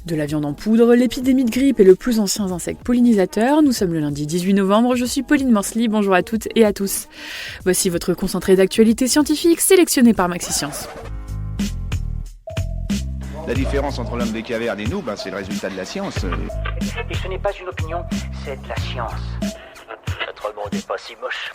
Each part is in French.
De la viande en poudre, l'épidémie de grippe est le plus ancien insecte pollinisateur. Nous sommes le lundi 18 novembre, je suis Pauline Morsley, bonjour à toutes et à tous. Voici votre concentré d'actualité scientifique sélectionné par MaxiScience. La différence entre l'homme des cavernes et nous, c'est le résultat de la science. Et ce n'est pas une opinion, c'est de la science. Notre monde n'est pas si moche.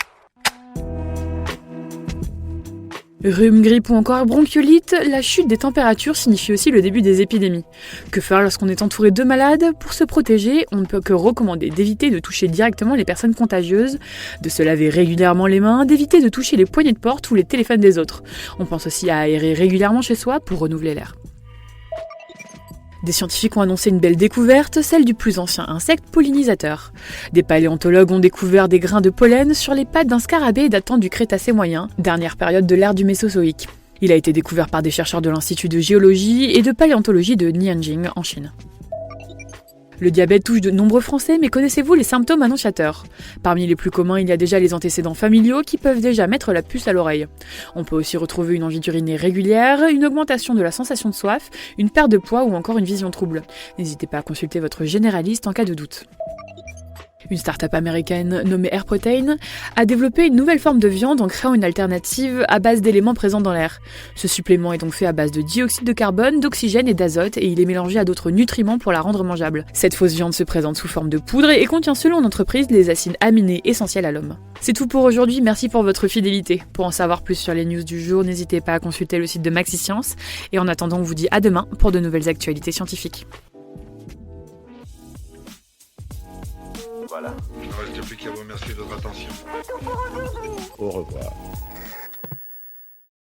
Rhume, grippe ou encore bronchiolite, la chute des températures signifie aussi le début des épidémies. Que faire lorsqu'on est entouré de malades? Pour se protéger, on ne peut que recommander d'éviter de toucher directement les personnes contagieuses, de se laver régulièrement les mains, d'éviter de toucher les poignées de porte ou les téléphones des autres. On pense aussi à aérer régulièrement chez soi pour renouveler l'air. Des scientifiques ont annoncé une belle découverte, celle du plus ancien insecte pollinisateur. Des paléontologues ont découvert des grains de pollen sur les pattes d'un scarabée datant du Crétacé moyen, dernière période de l'ère du Mésozoïque. Il a été découvert par des chercheurs de l'Institut de géologie et de paléontologie de Nianjing en Chine. Le diabète touche de nombreux Français, mais connaissez-vous les symptômes annonciateurs? Parmi les plus communs, il y a déjà les antécédents familiaux qui peuvent déjà mettre la puce à l'oreille. On peut aussi retrouver une envie d'uriner régulière, une augmentation de la sensation de soif, une perte de poids ou encore une vision trouble. N'hésitez pas à consulter votre généraliste en cas de doute. Une start-up américaine nommée Air Protein a développé une nouvelle forme de viande en créant une alternative à base d'éléments présents dans l'air. Ce supplément est donc fait à base de dioxyde de carbone, d'oxygène et d'azote et il est mélangé à d'autres nutriments pour la rendre mangeable. Cette fausse viande se présente sous forme de poudre et contient selon l'entreprise les acides aminés essentiels à l'homme. C'est tout pour aujourd'hui, merci pour votre fidélité. Pour en savoir plus sur les news du jour, n'hésitez pas à consulter le site de MaxiScience et en attendant, on vous dit à demain pour de nouvelles actualités scientifiques. Voilà. Il ne reste plus qu'à vous remercier de votre attention. Au revoir.